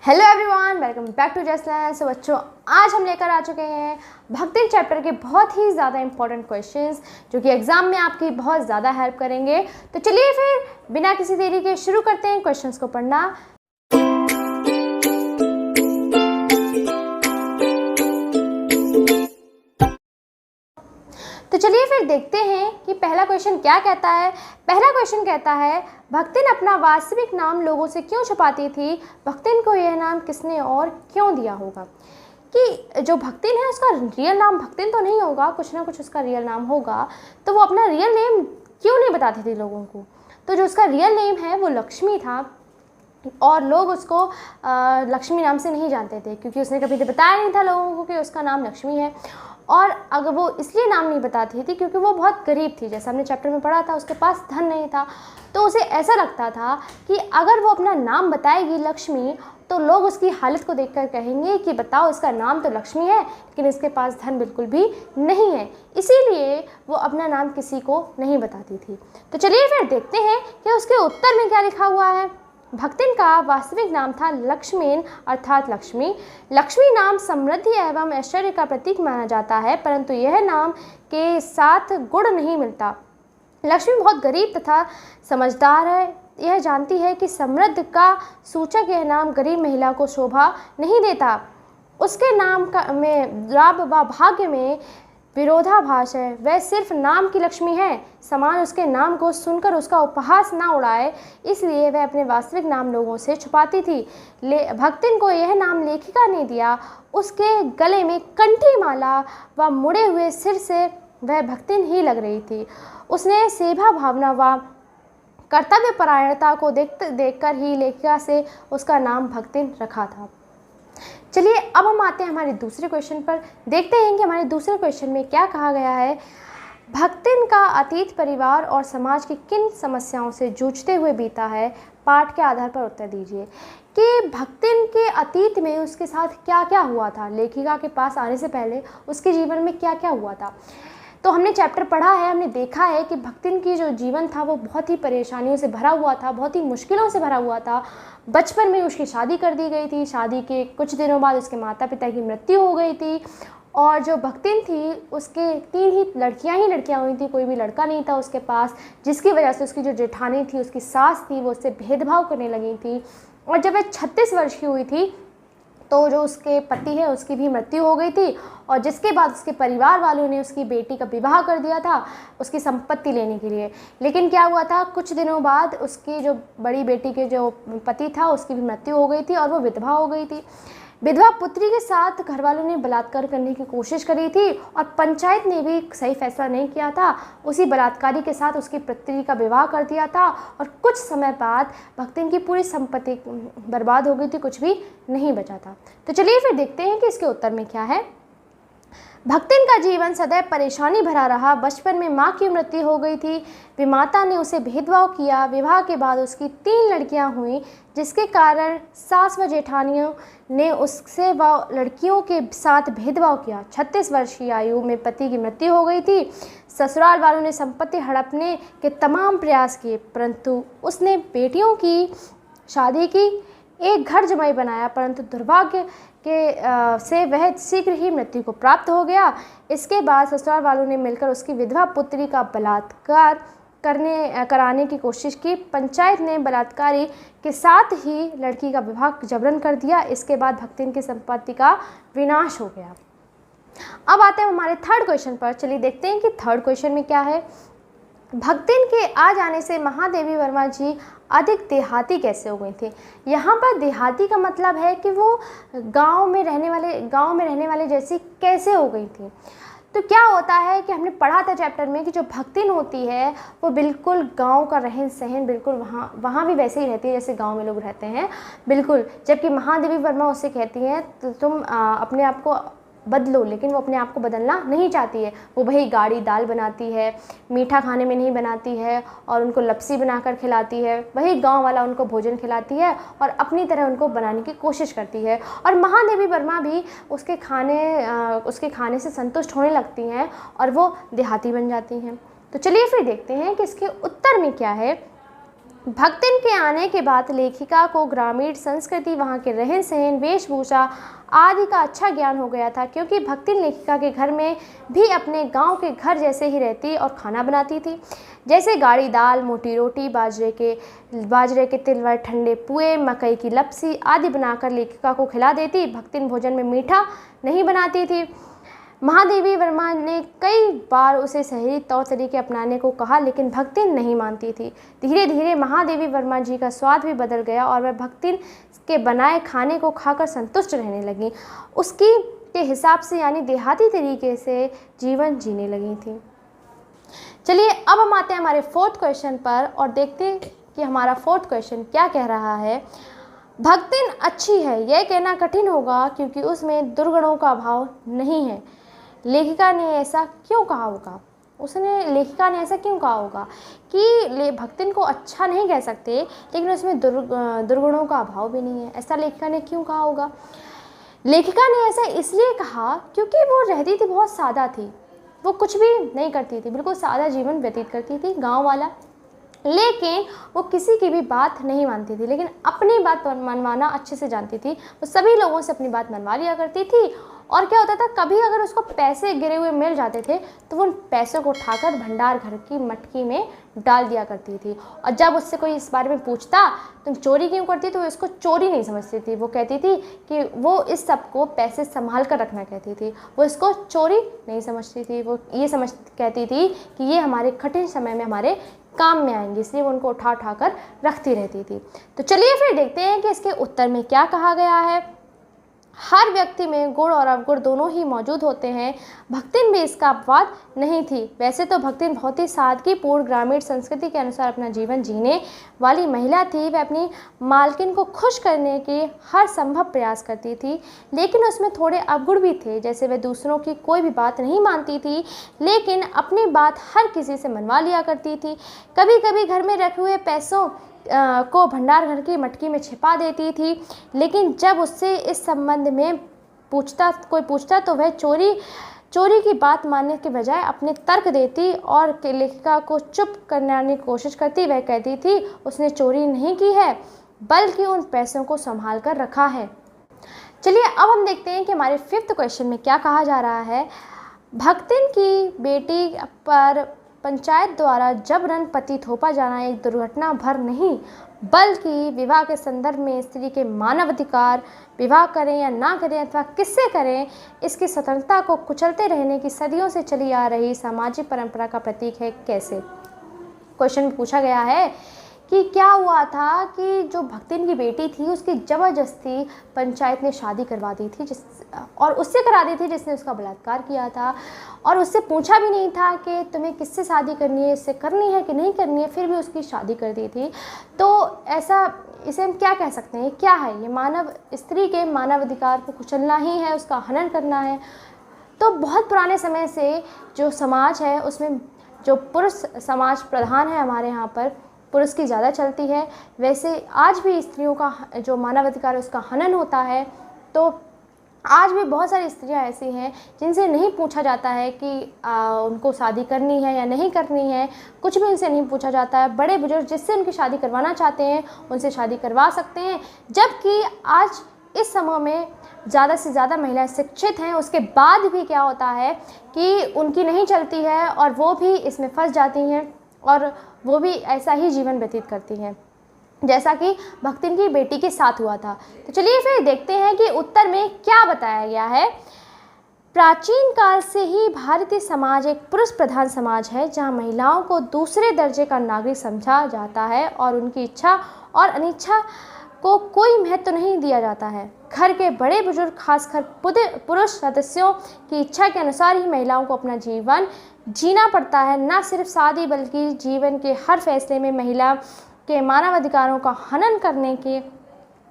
Hello everyone, welcome back to just learn. So बच्चों, आज हम लेकर आ चुके हैं भक्ति चैप्टर के बहुत ही ज़्यादा इंपॉर्टेंट क्वेश्चंस जो कि एग्जाम में आपकी बहुत ज़्यादा हेल्प करेंगे। तो चलिए फिर बिना किसी देरी के शुरू करते हैं क्वेश्चंस को पढ़ना। तो चलिए फिर देखते हैं कि पहला क्वेश्चन क्या कहता है। पहला क्वेश्चन कहता है, भक्तिन अपना वास्तविक नाम लोगों से क्यों छुपाती थी? भक्तिन को यह नाम किसने और क्यों दिया होगा? कि जो भक्तिन है उसका रियल नाम भक्तिन तो नहीं होगा, कुछ ना कुछ उसका रियल नाम होगा, तो वो अपना रियल नेम क्यों नहीं बताती थी लोगों को? तो जो उसका रियल नेम है वो लक्ष्मी था और लोग उसको लक्ष्मी नाम से नहीं जानते थे क्योंकि उसने कभी तो बताया नहीं था लोगों को कि उसका नाम लक्ष्मी है। और अगर वो इसलिए नाम नहीं बताती थी क्योंकि वो बहुत गरीब थी, जैसा हमने चैप्टर में पढ़ा था, उसके पास धन नहीं था। तो उसे ऐसा लगता था कि अगर वो अपना नाम बताएगी लक्ष्मी तो लोग उसकी हालत को देखकर कहेंगे कि बताओ, इसका नाम तो लक्ष्मी है लेकिन इसके पास धन बिल्कुल भी नहीं है। इसीलिए वो अपना नाम किसी को नहीं बताती थी। तो चलिए फिर देखते हैं कि उसके उत्तर में क्या लिखा हुआ है। भक्तिन का वास्तविक नाम था लक्ष्मीन अर्थात लक्ष्मी। लक्ष्मी नाम समृद्धि एवं ऐश्वर्य का प्रतीक माना जाता है, परंतु यह नाम के साथ गुण नहीं मिलता। लक्ष्मी बहुत गरीब तथा समझदार है। यह जानती है कि समृद्ध का सूचक यह नाम गरीब महिला को शोभा नहीं देता। उसके नाम का में लाभ व भाग्य में विरोधाभास है। वह सिर्फ नाम की लक्ष्मी है, समान उसके नाम को सुनकर उसका उपहास ना उड़ाए, इसलिए वह अपने वास्तविक नाम लोगों से छुपाती थी। भक्तिन को यह नाम लेखिका ने दिया। उसके गले में कंठी माला व मुड़े हुए सिर से वह भक्तिन ही लग रही थी। उसने सेवा भावना व कर्तव्य परायणता को देखकर ही लेखिका से उसका नाम भक्तिन रखा था। चलिए अब हम आते हैं हमारे दूसरे क्वेश्चन पर। देखते हैं कि हमारे दूसरे क्वेश्चन में क्या कहा गया है। भक्तिन का अतीत परिवार और समाज की किन समस्याओं से जूझते हुए बीता है? पाठ के आधार पर उत्तर दीजिए कि भक्तिन के अतीत में उसके साथ क्या क्या हुआ था, लेखिका के पास आने से पहले उसके जीवन में क्या क्या हुआ था। तो हमने चैप्टर पढ़ा है, हमने देखा है कि भक्तिन की जो जीवन था वो बहुत ही परेशानियों से भरा हुआ था, बहुत ही मुश्किलों से भरा हुआ था। बचपन में उसकी शादी कर दी गई थी, शादी के कुछ दिनों बाद उसके माता पिता की मृत्यु हो गई थी और जो भक्तिन थी उसके 3 ही लड़कियां हुई थी, कोई भी लड़का नहीं था उसके पास, जिसकी वजह से उसकी जो जेठानी थी, उसकी सास थी, वो उससे भेदभाव करने लगी थी। और जब वह 36 वर्ष की हुई थी तो जो उसके पति है उसकी भी मृत्यु हो गई थी और जिसके बाद उसके परिवार वालों ने उसकी बेटी का विवाह कर दिया था उसकी संपत्ति लेने के लिए। लेकिन क्या हुआ था, कुछ दिनों बाद उसकी जो बड़ी बेटी के जो पति था उसकी भी मृत्यु हो गई थी और वो विधवा हो गई थी। विधवा पुत्री के साथ घर वालों ने बलात्कार करने की कोशिश करी थी और पंचायत ने भी सही फैसला नहीं किया था। उसी बलात्कारी के साथ उसकी पुत्री का विवाह कर दिया था और कुछ समय बाद भक्तिन की पूरी संपत्ति बर्बाद हो गई थी, कुछ भी नहीं बचा था। तो चलिए फिर देखते हैं कि इसके उत्तर में क्या है। भक्तिन का जीवन सदैव परेशानी भरा रहा। बचपन में माँ की मृत्यु हो गई थी, विमाता ने उसे भेदभाव किया। विवाह के बाद उसकी 3 लड़कियां हुईं, जिसके कारण सास व जेठानियों ने उससे व लड़कियों के साथ भेदभाव किया। 36 वर्ष की आयु में पति की मृत्यु हो गई थी। ससुराल वालों ने संपत्ति हड़पने के तमाम प्रयास किए, परंतु उसने बेटियों की शादी की, एक घर जमाई बनाया, परंतु दुर्भाग्य से वह शीघ्र ही मृत्यु को प्राप्त हो गया। इसके बाद ससुराल वालों ने मिलकर उसकी विधवा पुत्री का बलात्कार कराने की कोशिश की। पंचायत ने बलात्कारी के साथ ही लड़की का विवाह जबरन कर दिया। इसके बाद भक्तिन की संपत्ति का विनाश हो गया। अब आते हैं हमारे थर्ड क्वेश्चन पर। चलिए देखते हैं कि थर्ड क्वेश्चन में क्या है। भक्तिन के आ जाने से महादेवी वर्मा जी अधिक देहाती कैसे हो गई थी? यहाँ पर देहाती का मतलब है कि वो गांव में रहने वाले जैसी कैसे हो गई थी। तो क्या होता है कि हमने पढ़ा था चैप्टर में कि जो भक्तिन होती है वो बिल्कुल गांव का रहन सहन बिल्कुल वहाँ भी वैसे ही रहती है जैसे गांव में लोग रहते हैं बिल्कुल। जबकि महादेवी वर्मा उससे कहती हैं तो तुम अपने आप को बदलो, लेकिन वो अपने आप को बदलना नहीं चाहती है। वो वही गाढ़ी दाल बनाती है, मीठा खाने में नहीं बनाती है और उनको लपसी बनाकर खिलाती है, वही गांव वाला उनको भोजन खिलाती है और अपनी तरह उनको बनाने की कोशिश करती है। और महादेवी वर्मा भी उसके खाने से संतुष्ट होने लगती हैं और वो देहाती बन जाती हैं। तो चलिए फिर देखते हैं कि इसके उत्तर में क्या है। भक्तिन के आने के बाद लेखिका को ग्रामीण संस्कृति, वहाँ के रहन सहन, वेशभूषा आदि का अच्छा ज्ञान हो गया था, क्योंकि भक्तिन लेखिका के घर में भी अपने गांव के घर जैसे ही रहती और खाना बनाती थी। जैसे गाढ़ी दाल, मोटी रोटी, बाजरे के तिलवर, ठंडे पुए, मकई की लपसी आदि बनाकर लेखिका को खिला देती। भक्तिन भोजन में मीठा नहीं बनाती थी। महादेवी वर्मा ने कई बार उसे सही तौर तरीके अपनाने को कहा, लेकिन भक्तिन नहीं मानती थी। धीरे धीरे महादेवी वर्मा जी का स्वाद भी बदल गया और वह भक्तिन के बनाए खाने को खाकर संतुष्ट रहने लगी। उसकी के हिसाब से यानी देहाती तरीके से जीवन जीने लगी थी। चलिए अब हम आते हैं हमारे 4th क्वेश्चन पर और देखते हैं कि हमारा 4th क्वेश्चन क्या कह रहा है। भक्तिन अच्छी है यह कहना कठिन होगा, क्योंकि उसमें दुर्गुणों का अभाव नहीं है। लेखिका ने ऐसा क्यों कहा होगा? लेखिका ने ऐसा क्यों कहा होगा कि भक्तिन को अच्छा नहीं कह सकते, लेकिन उसमें दुर्गुणों का अभाव भी नहीं है? ऐसा लेखिका ने क्यों कहा होगा? लेखिका ने ऐसा इसलिए कहा क्योंकि वो रहती थी, बहुत सादा थी, वो कुछ भी नहीं करती थी, बिल्कुल सादा जीवन व्यतीत करती थी, गांव वाला। लेकिन वो किसी की भी बात नहीं मानती थी, लेकिन अपनी बात मनवाना अच्छे से जानती थी। वो सभी लोगों से अपनी बात मनवा लिया करती थी। और क्या होता था, कभी अगर उसको पैसे गिरे हुए मिल जाते थे तो वो उन पैसों को उठाकर भंडार घर की मटकी में डाल दिया करती थी। और जब उससे कोई इस बारे में पूछता तुम चोरी क्यों करती, तो वो इसको चोरी नहीं समझती थी। वो कहती थी कि वो इस सब को पैसे संभाल कर रखना कहती थी, वो इसको चोरी नहीं समझती थी। वो ये कहती थी कि ये हमारे कठिन समय में हमारे काम में आएंगे, इसलिए वो उनको उठा कर रखती रहती थी। तो चलिए फिर देखते हैं कि इसके उत्तर में क्या कहा गया है। हर व्यक्ति में गुण और अवगुण दोनों ही मौजूद होते हैं। भक्तिन भी इसका अपवाद नहीं थी। वैसे तो भक्तिन बहुत ही सादगीपूर्ण ग्रामीण संस्कृति के अनुसार अपना जीवन जीने वाली महिला थी। वह अपनी मालकिन को खुश करने के हर संभव प्रयास करती थी, लेकिन उसमें थोड़े अवगुण भी थे। जैसे वह दूसरों की कोई भी बात नहीं मानती थी, लेकिन अपनी बात हर किसी से मनवा लिया करती थी। कभी कभी घर में रखे हुए पैसों को भंडार घर की मटकी में छिपा देती थी, लेकिन जब उससे इस संबंध में कोई पूछता तो वह चोरी की बात मानने के बजाय अपने तर्क देती और लेखिका को चुप करने की कोशिश करती। वह कहती थी उसने चोरी नहीं की है, बल्कि उन पैसों को संभाल कर रखा है। चलिए अब हम देखते हैं कि हमारे 5th क्वेश्चन में क्या कहा जा रहा है। भक्तिन की बेटी पर पंचायत द्वारा जबरन पति थोपा जाना एक दुर्घटना भर नहीं, बल्कि विवाह के संदर्भ में स्त्री के मानव अधिकार, विवाह करें या ना करें अथवा किससे करें, इसकी स्वतंत्रता को कुचलते रहने की सदियों से चली आ रही सामाजिक परंपरा का प्रतीक है। कैसे? क्वेश्चन में पूछा गया है कि क्या हुआ था कि जो भक्तिन की बेटी थी उसकी ज़बरदस्ती पंचायत ने शादी करवा दी थी, और उससे करा दी थी जिसने उसका बलात्कार किया था, और उससे पूछा भी नहीं था कि तुम्हें किससे शादी करनी है, इससे करनी है कि नहीं करनी है, फिर भी उसकी शादी कर दी थी। तो ऐसा इसे हम क्या कह सकते हैं? क्या है ये? स्त्री के मानव अधिकार को कुचलना ही है, उसका हनन करना है। तो बहुत पुराने समय से जो समाज है उसमें जो पुरुष समाज प्रधान है, हमारे यहाँ पर पुरुष की ज़्यादा चलती है। वैसे आज भी स्त्रियों का जो मानवाधिकार है उसका हनन होता है। तो आज भी बहुत सारी स्त्रियां ऐसी हैं जिनसे नहीं पूछा जाता है कि उनको शादी करनी है या नहीं करनी है, कुछ भी उनसे नहीं पूछा जाता है। बड़े बुजुर्ग जिससे उनकी शादी करवाना चाहते हैं उनसे शादी करवा सकते हैं। जबकि आज इस समय में ज़्यादा से ज़्यादा महिलाएं शिक्षित हैं, उसके बाद भी क्या होता है कि उनकी नहीं चलती है और वो भी इसमें फंस जाती हैं और वो भी ऐसा ही जीवन व्यतीत करती हैं जैसा कि भक्तिन की बेटी के साथ हुआ था। तो चलिए फिर देखते हैं कि उत्तर में क्या बताया गया है। प्राचीन काल से ही भारतीय समाज एक पुरुष प्रधान समाज है, जहां महिलाओं को दूसरे दर्जे का नागरिक समझा जाता है और उनकी इच्छा और अनिच्छा को कोई महत्व नहीं दिया जाता है। घर के बड़े बुजुर्ग, खासकर पुरुष सदस्यों की इच्छा के अनुसार ही महिलाओं को अपना जीवन जीना पड़ता है। न सिर्फ शादी बल्कि जीवन के हर फैसले में महिला के मानवाधिकारों का हनन करने की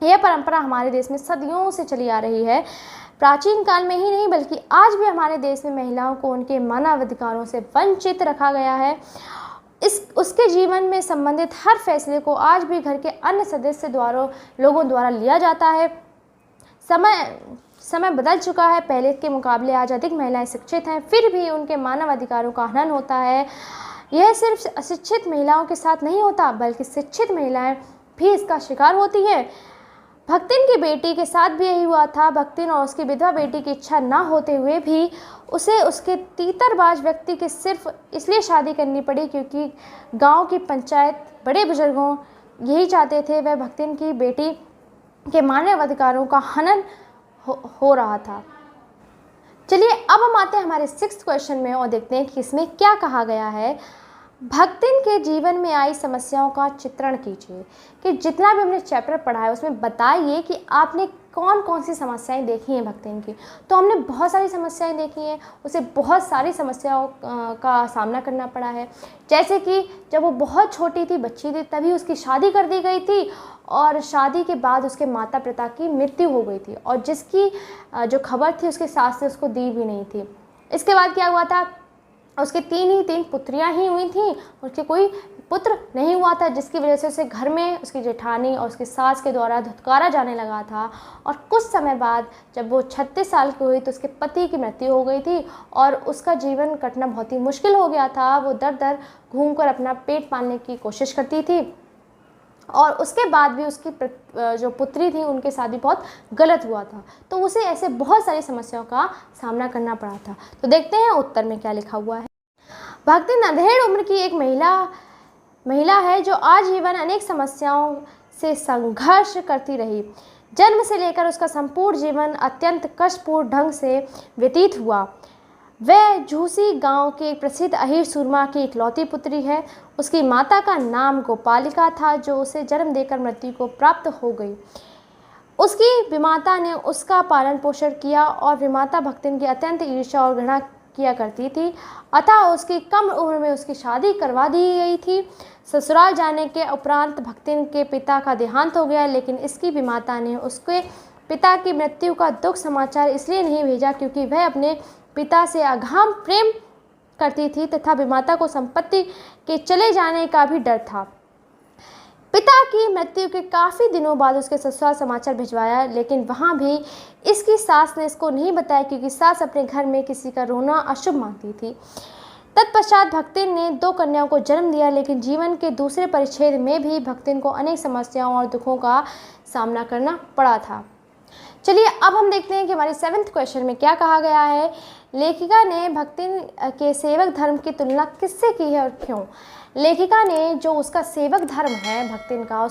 यह परंपरा हमारे देश में सदियों से चली आ रही है। प्राचीन काल में ही नहीं बल्कि आज भी हमारे देश में महिलाओं को उनके मानवाधिकारों से वंचित रखा गया है। उसके जीवन में संबंधित हर फैसले को आज भी घर के अन्य सदस्य लोगों द्वारा लिया जाता है। समय बदल चुका है, पहले के मुकाबले आज अधिक महिलाएं शिक्षित हैं, फिर भी उनके मानव अधिकारों का हनन होता है। यह सिर्फ अशिक्षित महिलाओं के साथ नहीं होता बल्कि शिक्षित महिलाएं भी इसका शिकार होती हैं। भक्तिन की बेटी के साथ भी यही हुआ था। भक्तिन और उसकी विधवा बेटी की इच्छा ना होते हुए भी उसे उसके तीतरबाज व्यक्ति के सिर्फ इसलिए शादी करनी पड़ी क्योंकि गांव की पंचायत बड़े बुजुर्गों यही चाहते थे। वह भक्तिन की बेटी के मानव अधिकारों का हनन हो रहा था। चलिए अब हम आते हैं हमारे 6th क्वेश्चन में और देखते हैं कि इसमें क्या कहा गया है। भक्तिन के जीवन में आई समस्याओं का चित्रण कीजिए। कि जितना भी हमने चैप्टर पढ़ा है उसमें बताइए कि आपने कौन कौन सी समस्याएं देखी हैं भक्तिन की। तो हमने बहुत सारी समस्याएं देखी हैं, उसे बहुत सारी समस्याओं का सामना करना पड़ा है। जैसे कि जब वो बहुत छोटी थी, बच्ची थी, तभी उसकी शादी कर दी गई थी और शादी के बाद उसके माता पिता की मृत्यु हो गई थी और जिसकी जो खबर थी उसके सास ने उसको दी भी नहीं थी। इसके बाद क्या हुआ था, उसके तीन पुत्रियां ही हुई थी, उसके कोई पुत्र नहीं हुआ था, जिसकी वजह से उसे घर में उसकी जेठानी और उसकी सास के द्वारा धुतकारा जाने लगा था। और कुछ समय बाद जब वो 36 साल की हुई तो उसके पति की मृत्यु हो गई थी और उसका जीवन कटना बहुत ही मुश्किल हो गया था। वो दर दर घूमकर अपना पेट पालने की कोशिश करती थी और उसके बाद भी उसकी जो पुत्री थी उनके साथ भी बहुत गलत हुआ था। तो उसे ऐसे बहुत सारी समस्याओं का सामना करना पड़ा था। तो देखते हैं उत्तर में क्या लिखा हुआ है। भक्तिन अधेड़ उम्र की एक महिला है जो आजीवन अनेक समस्याओं से संघर्ष करती रही। जन्म से लेकर उसका संपूर्ण जीवन अत्यंत कष्टपूर्ण ढंग से व्यतीत हुआ। वह झूसी गांव के एक प्रसिद्ध अहीर सूरमा की इकलौती पुत्री है। उसकी माता का नाम गोपालिका था जो उसे जन्म देकर मृत्यु को प्राप्त हो गई। उसकी विमाता ने उसका पालन पोषण किया और विमाता भक्तिन की अत्यंत ईर्ष्या और घृणा किया करती थी। अतः उसकी कम उम्र में उसकी शादी करवा दी गई थी। ससुराल जाने के उपरांत भक्तिन के पिता का देहांत हो गया, लेकिन इसकी विमाता ने उसके पिता की मृत्यु का दुख समाचार इसलिए नहीं भेजा क्योंकि वह अपने पिता से अगाम प्रेम करती थी तथा विमाता को संपत्ति के चले जाने का भी डर था। पिता की मृत्यु के काफ़ी दिनों बाद उसके ससुराल समाचार भिजवाया, लेकिन वहाँ भी इसकी सास ने इसको नहीं बताया क्योंकि सास अपने घर में किसी का रोना अशुभ मानती थी। तत्पश्चात भक्तिन ने 2 कन्याओं को जन्म दिया, लेकिन जीवन के दूसरे परिच्छेद में भी भक्तिन को अनेक समस्याओं और दुखों का सामना करना पड़ा था। चलिए अब हम देखते हैं कि हमारे 7th क्वेश्चन में क्या कहा गया है। लेखिका ने भक्तिन के सेवक धर्म की तुलना किससे की है और क्यों। लेखिका ने जो उसका सेवक धर्म है भक्तिन का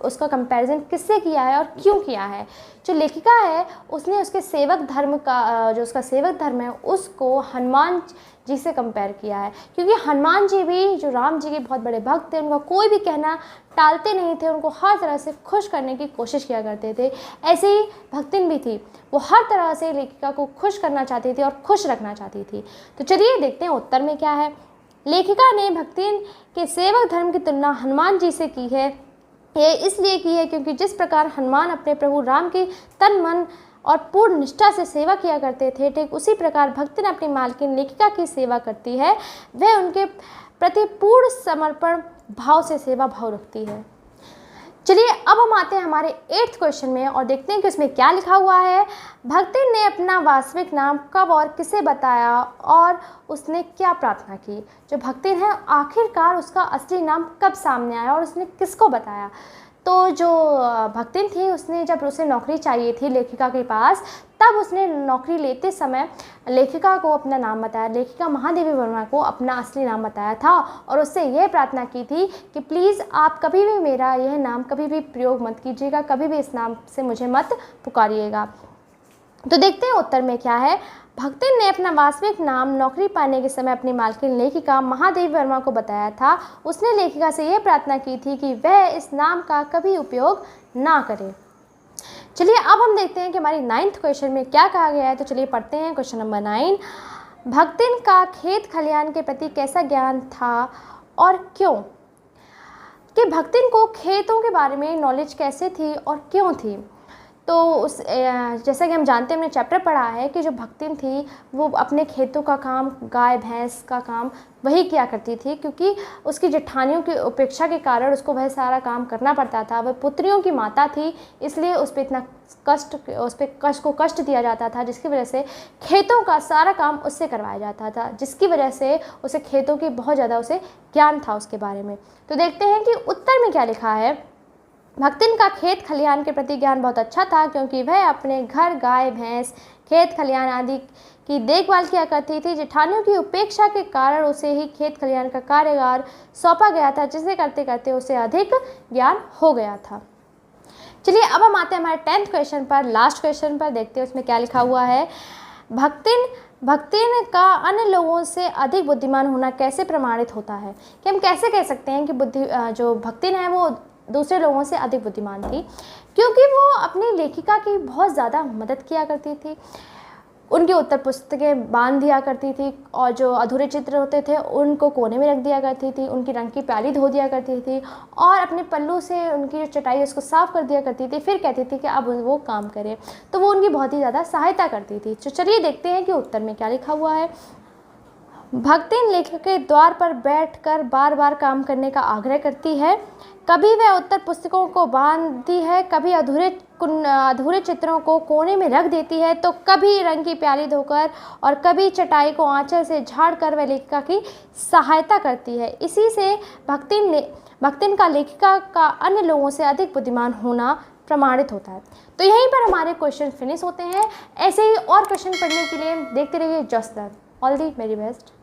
उसका कंपैरिजन किससे किया है और क्यों किया है। जो लेखिका है उसने उसके सेवक धर्म का जो उसका सेवक धर्म है उसको हनुमान जी से कंपेयर किया है, क्योंकि हनुमान जी भी जो राम जी के बहुत बड़े भक्त थे, उनका कोई भी कहना टालते नहीं थे, उनको हर तरह से खुश करने की कोशिश किया करते थे। ऐसे ही भक्तिन भी थी, वो हर तरह से लेखिका को खुश करना चाहती थी और खुश रखना चाहती थी। तो चलिए देखते हैं उत्तर में क्या है। लेखिका ने भक्तिन के सेवक धर्म की तुलना हनुमान जी से की है। ये इसलिए की है क्योंकि जिस प्रकार हनुमान अपने प्रभु राम की तन मन और पूर्ण निष्ठा से सेवा किया करते थे, ठीक उसी प्रकार भक्तिन अपनी मालकिन लेखिका की सेवा करती है। वह उनके प्रति पूर्ण समर्पण भाव से सेवा भाव रखती है। चलिए अब हम आते हैं हमारे 8th क्वेश्चन में और देखते हैं कि उसमें क्या लिखा हुआ है। भक्तिन ने अपना वास्तविक नाम कब और किसे बताया और उसने क्या प्रार्थना की। जो भक्तिन है आखिरकार उसका असली नाम कब सामने आया और उसने किसको बताया। तो जो भक्तिन थी उसने जब उसे नौकरी चाहिए थी लेखिका के पास, तब उसने नौकरी लेते समय लेखिका को अपना नाम बताया, लेखिका महादेवी वर्मा को अपना असली नाम बताया था और उससे यह प्रार्थना की थी कि प्लीज़ आप कभी भी मेरा यह नाम कभी भी प्रयोग मत कीजिएगा, कभी भी इस नाम से मुझे मत पुकारिएगा। तो देखते हैं उत्तर में क्या है। भक्तिन ने अपना वास्तविक नाम नौकरी पाने के समय अपनी मालकिन लेखिका महादेवी वर्मा को बताया था। उसने लेखिका से यह प्रार्थना की थी कि वह इस नाम का कभी उपयोग ना करे। चलिए अब हम देखते हैं कि हमारी 9th क्वेश्चन में क्या कहा गया है। तो चलिए पढ़ते हैं क्वेश्चन नंबर 9। भक्तिन का खेत खलिहान के प्रति कैसा ज्ञान था और क्यों। कि भक्तिन को खेतों के बारे में नॉलेज कैसे थी और क्यों थी। तो जैसा कि हम जानते हैं, हमने चैप्टर पढ़ा है कि जो भक्तिन थी वो अपने खेतों का काम, गाय भैंस का काम वही किया करती थी, क्योंकि उसकी जेठानियों की उपेक्षा के कारण उसको वह सारा काम करना पड़ता था। वह पुत्रियों की माता थी, इसलिए उस पर इतना कष्ट दिया जाता था, जिसकी वजह से खेतों का सारा काम उससे करवाया जाता था, जिसकी वजह से उसे खेतों की बहुत ज़्यादा उसे ज्ञान था उसके बारे में। तो देखते हैं कि उत्तर में क्या लिखा है। भक्तिन का खेत खलिहान के प्रति ज्ञान बहुत अच्छा था, क्योंकि वह अपने घर, गाय भैंस, खेत खलिहान आदि की देखभाल किया करती थी। जेठानियों की उपेक्षा के कारण उसे ही खेत खलिहान का कार्यभार सौंपा गया था, जिसे करते करते उसे अधिक ज्ञान हो गया था। चलिए अब हम आते हैं हमारे 10th क्वेश्चन पर, लास्ट क्वेश्चन पर। देखते हैं उसमें क्या लिखा हुआ है। भक्तिन का अन्य लोगों से अधिक बुद्धिमान होना कैसे प्रमाणित होता है, कि हम कैसे कह सकते हैं कि जो भक्तिन है वो दूसरे लोगों से अधिक बुद्धिमान थी, क्योंकि वो अपनी लेखिका की बहुत ज़्यादा मदद किया करती थी, उनकी उत्तर पुस्तकें बांध दिया करती थी, और जो अधूरे चित्र होते थे उनको कोने में रख दिया करती थी, उनकी रंग की प्याली धो दिया करती थी, और अपने पल्लू से उनकी जो चटाई उसको साफ़ कर दिया करती थी, फिर कहती थी कि अब वो काम करे। तो वो उनकी बहुत ही ज़्यादा सहायता करती थी। तो चलिए देखते हैं कि उत्तर में क्या लिखा हुआ है। भक्तिन लेखक के द्वार पर बैठकर बार बार काम करने का आग्रह करती है। कभी वह उत्तर पुस्तकों को बांधती है, कभी अधूरे चित्रों को कोने में रख देती है, तो कभी रंग की प्याली धोकर और कभी चटाई को आंचल से झाड़कर वह लेखिका की सहायता करती है। इसी से भक्तिन का लेखिका का अन्य लोगों से अधिक बुद्धिमान होना प्रमाणित होता है। तो यहीं पर हमारे क्वेश्चन फिनिश होते हैं। ऐसे ही और क्वेश्चन पढ़ने के लिए देखते रहिए just that. All the very best.